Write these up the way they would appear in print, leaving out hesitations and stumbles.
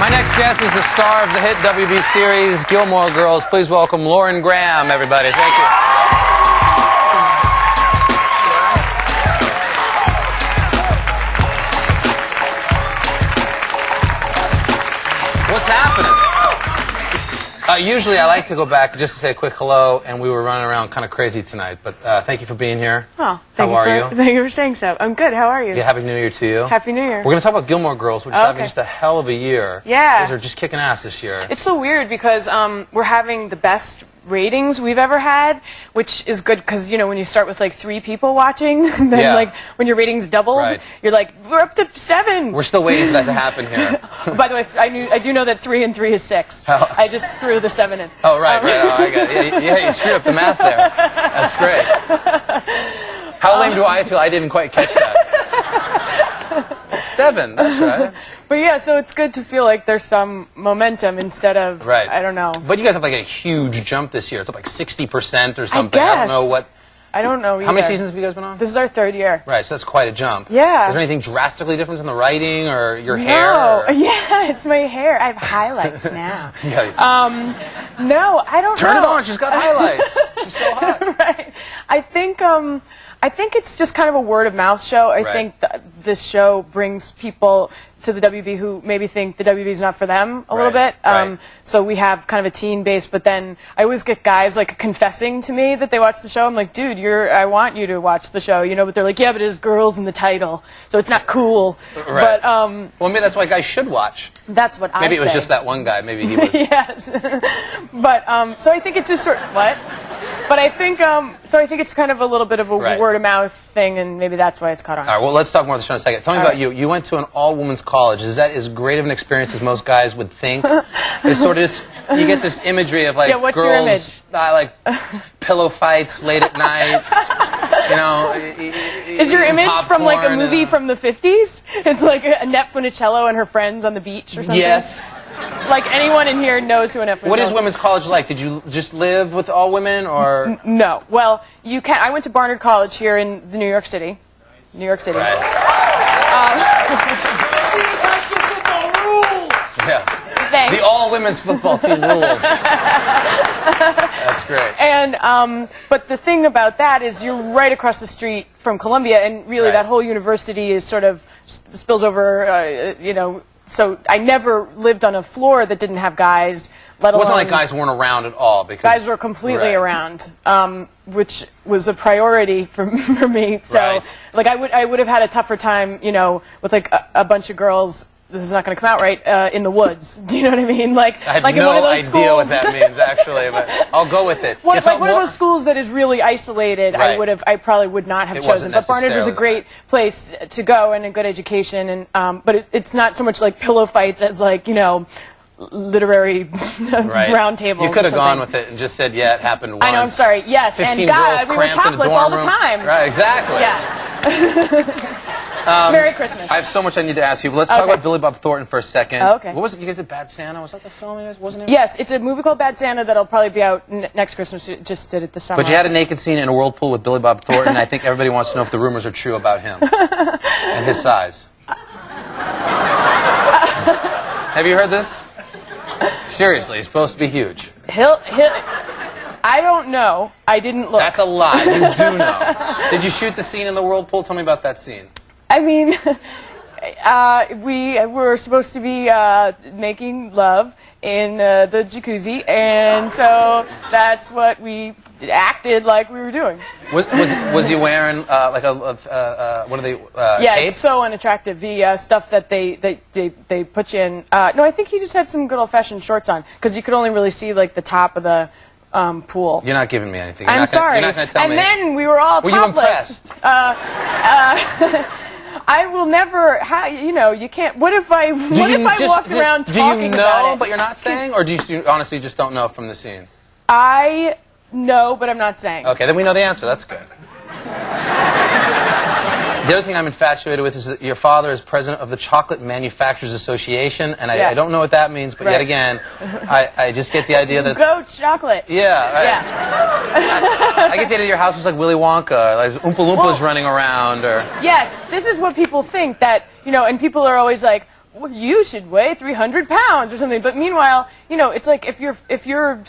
My next guest is the star of the hit WB series Gilmore Girls. Please welcome Lauren Graham, everybody. Thank you. What's happening? Usually I like to go back just to say a quick hello, and we were running around kind of crazy tonight, but thank you for being here. Oh, how are you? Thank you for saying so. I'm good. How are you? Yeah, Happy New Year to you. Happy New Year. We're going to talk about Gilmore Girls, which is having just a hell of a year. Yeah. You guys are just kicking ass this year. It's so weird because we're having the best ratings we've ever had, which is good because, you know, when you start with like 3 people watching, then like when your ratings doubled, you're like, we're up to 7. We're still waiting for that to happen here. By the way, I do know that 3 and 3 is 6. Oh. I just threw the 7 in. Oh, right. Oh, I got it. Yeah, you screwed up the math there. That's great. How lame do I feel? I didn't quite catch that. 7, that's right. But yeah, so it's good to feel like there's some momentum instead of, I don't know. But you guys have like a huge jump this year. It's up like 60% or something. I guess. I don't know what. I don't know either. How many seasons have you guys been on? This is our 3rd year. Right, so that's quite a jump. Yeah. Is there anything drastically different in the writing or your hair? Or? Yeah, it's my hair. I have highlights now. No, I don't know. Turn it on. She's got highlights. She's so hot. Right. I think it's just kind of a word of mouth show. I think this show brings people to the WB who maybe think the WB is not for them a little bit. So we have kind of a teen base, but then I always get guys like confessing to me that they watch the show. I'm like, dude, I want you to watch the show, you know, but they're like, yeah, but it has girls in the title, so it's not cool. But well, maybe that's why guys should watch. That's what I say. Maybe it was just that one guy. Maybe he was. Yes. But so I think it's just sort of what? But I think so. I think it's kind of a little bit of a word of mouth thing, and maybe that's why it's caught on. All right. Well, let's talk more about the show in a second. Tell me about you. You went to an all-women's college. Is that as great of an experience as most guys would think? It's sort of just, you get this imagery of like what's girls your image? Like pillow fights late at night. You know. Is your image from like a movie and, from the 50s? It's like Annette Funicello and her friends on the beach or something? Yes. Like anyone in here knows who Annette Funicello is. What is women's college like? Did you just live with all women, or? No. Well, you can. I went to Barnard College here in New York City. New York City. Right. Yeah. Thanks. The all-women's football team rules. That's great. And but the thing about that is you're right across the street from Columbia, and really that whole university is sort of spills over, you know. So I never lived on a floor that didn't have guys, let alone... It wasn't like guys weren't around at all, because... Guys were completely around, which was a priority for me. So, like, I would have had a tougher time, you know, with, like, a bunch of girls... This is not going to come out right, in the woods. Do you know what I mean? Like, I have like no in one of those idea schools. what that means, actually, but I'll go with it. Well, like one of those schools that is really isolated, I probably would not have chosen. But Barnard was a great place to go and a good education, and but it's not so much like pillow fights as like, you know, literary round tables. You could have gone with it and just said, yeah, it happened once. I know, I'm sorry. Yes, and God, we were topless all the time. Right, exactly. Yeah. Merry Christmas. I have so much I need to ask you. But let's talk about Billy Bob Thornton for a second. Oh, okay. What was it? You guys did Bad Santa? Was that the film you guys, wasn't it? Yes, it's a movie called Bad Santa that'll probably be out next Christmas. We just did it this summer. But you had a naked scene in a whirlpool with Billy Bob Thornton. I think everybody wants to know if the rumors are true about him and his size. Have you heard this? Seriously, he's supposed to be huge. I don't know. I didn't look. That's a lie. You do know. Did you shoot the scene in the whirlpool? Tell me about that scene. I mean, we were supposed to be making love in the jacuzzi, and so that's what we acted like we were doing. Was he wearing like what are they? Yeah, cape? It's so unattractive. The stuff that they put you in. No, I think he just had some good old-fashioned shorts on because you could only really see like the top of the pool. You're not giving me anything. I'm sorry. You're not going to tell me. And then we were all topless. Were you impressed? I will never. You know, you can't. What if I walked around talking about it? Do you know, but you're not saying, or do you honestly just don't know from the scene? I know, but I'm not saying. Okay, then we know the answer. That's good. The other thing I'm infatuated with is that your father is president of the Chocolate Manufacturers Association, and I don't know what that means, but yet again, I just get the idea that... Go chocolate. Yeah, right. Yeah. I get the idea your house was like Willy Wonka, like Oompa Loompas running around, or... Yes, this is what people think, that, you know, and people are always like, well, you should weigh 300 pounds or something. But meanwhile, you know, it's like if your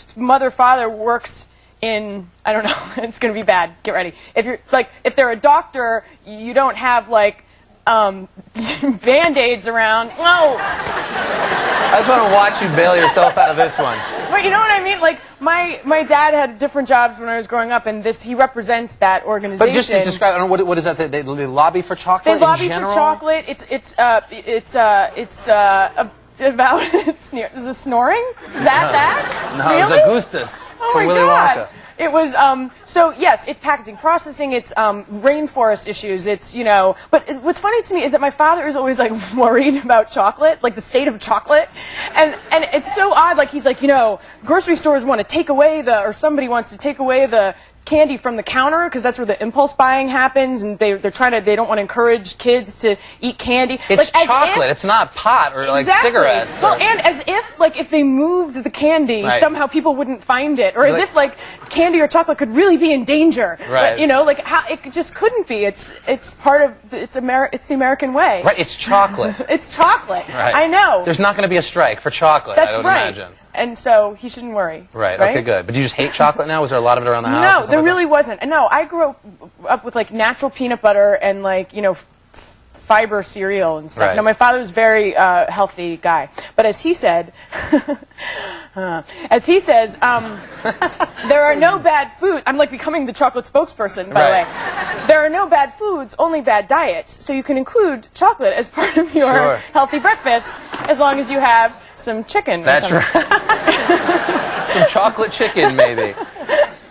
father works in, I don't know, it's going to be bad. Get ready. If they're a doctor, you don't have like Band-Aids around. No. I just want to watch you bail yourself out of this one. But you know what I mean? Like my dad had different jobs when I was growing up, and he represents that organization. But just to describe, I don't know, what is that? They lobby for chocolate. They lobby in general? for chocolate. It's about is it snoring? Is that? No, really? It was Augustus from Willy Wonka. It was, so yes, it's packaging, processing, it's rainforest issues, it's, you know, but what's funny to me is that my father is always, like, worried about chocolate, like the state of chocolate, and it's so odd, like, he's like, you know, grocery stores want to take away or somebody wants to take away the candy from the counter because that's where the impulse buying happens, and they don't want to encourage kids to eat candy. It's like, chocolate. It's not pot or like cigarettes. Well, and as if like if they moved the candy, somehow people wouldn't find it, or as if like candy or chocolate could really be in danger. Right. But, you know, like how it just couldn't be. It's part of it's the American way. Right. It's chocolate. It's chocolate. Right. I know. There's not going to be a strike for chocolate. That's I would right. imagine. And so he shouldn't worry. Right. Okay. Good. But do you just hate chocolate now? Was there a lot of it around the house? No, there really wasn't. No, I grew up with like natural peanut butter and like, you know, fiber cereal and stuff. Right. No, my father's a very healthy guy. But as he said, there are no bad foods. I'm like becoming the chocolate spokesperson, by the way. There are no bad foods, only bad diets. So you can include chocolate as part of your healthy breakfast as long as you have some chicken. That's right. Some chocolate chicken, maybe.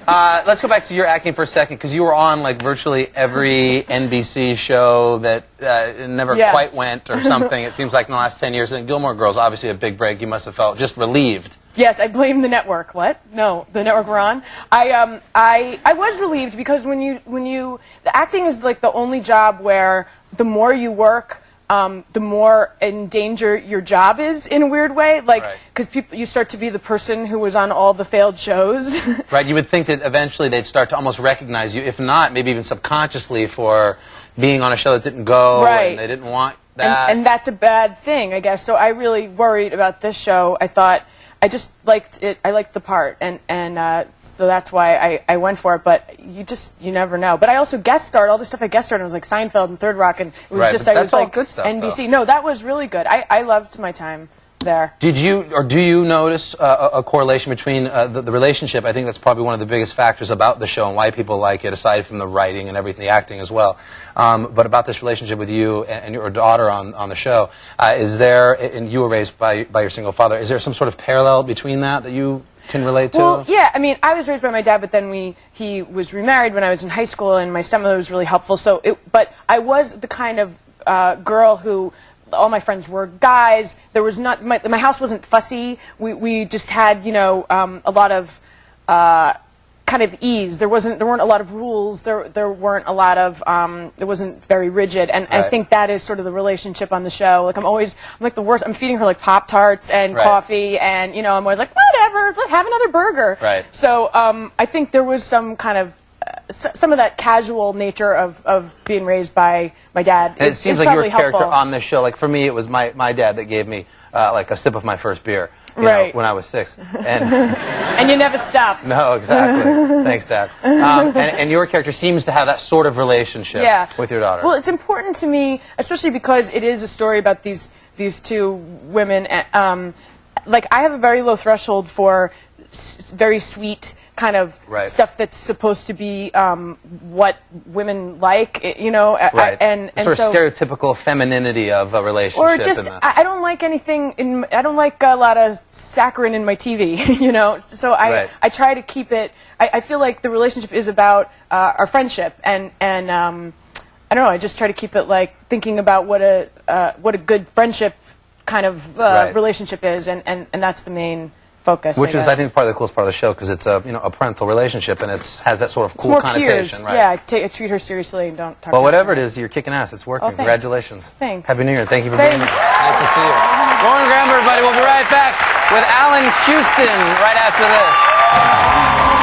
Let's go back to your acting for a second, because you were on like virtually every NBC show that never quite went or something. It seems like in the last 10 years. And Gilmore Girls, obviously a big break. You must have felt just relieved. Yes, I blame the network. What? No, the network we're on. I was relieved because when you the acting is like the only job where the more you work, the more in danger your job is in a weird way, like because you start to be the person who was on all the failed shows. Right. You would think that eventually they'd start to almost recognize you, if not, maybe even subconsciously, for being on a show that didn't go, and they didn't want that. And that's a bad thing, I guess. So I really worried about this show. I thought I just liked it. I liked the part, and so that's why I went for it. But you never know. But I also guest starred. All the stuff I guest starred, it was like Seinfeld and Third Rock, and it was just I was like good stuff, NBC. Though. No, that was really good. I loved my time there. Did you or do you notice a correlation between the relationship? I think that's probably one of the biggest factors about the show and why people like it, aside from the writing and everything, the acting as well. But about this relationship with you and your daughter on the show, is there? And you were raised by your single father. Is there some sort of parallel between that you can relate to? Well, yeah. I mean, I was raised by my dad, but then he was remarried when I was in high school, and my stepmother was really helpful. But I was the kind of girl who. All my friends were guys. There was not my house wasn't fussy. We just had, you know, a lot of kind of ease. There weren't a lot of rules. There weren't a lot of it wasn't very rigid. And I think that is sort of the relationship on the show. Like I'm like the worst. I'm feeding her like Pop-Tarts and coffee, and you know I'm always like whatever, have another burger. Right. So I think there was some kind of some of that casual nature of being raised by my dad. And it seems like your character helpful. on this show, like for me, it was my dad that gave me like a sip of my first beer, you know, when I was 6. And and you never stopped. No, exactly. Thanks, Dad. And your character seems to have that sort of relationship with your daughter. Well, it's important to me, especially because it is a story about these two women. Like I have a very low threshold for very sweet kind of stuff that's supposed to be what women like, you know, and sort of stereotypical femininity of a relationship. Or just, I don't like anything, I don't like a lot of saccharin in my TV, you know, so I try to keep it, I feel like the relationship is about our friendship, and I don't know, I just try to keep it like thinking about what a good friendship kind of relationship is, and that's the main focus. Which is, I think, part of the coolest part of the show, because it's a parental relationship, and it has that sort of cool connotation. Peers. Right? Yeah, I treat her seriously and don't talk. Well, whatever it is, you're kicking ass. It's working. Oh, thanks. Congratulations. Thanks. Happy New Year. Thank you for being here. Nice to see you. Lauren Graham, everybody. We'll be right back with Alan Houston right after this.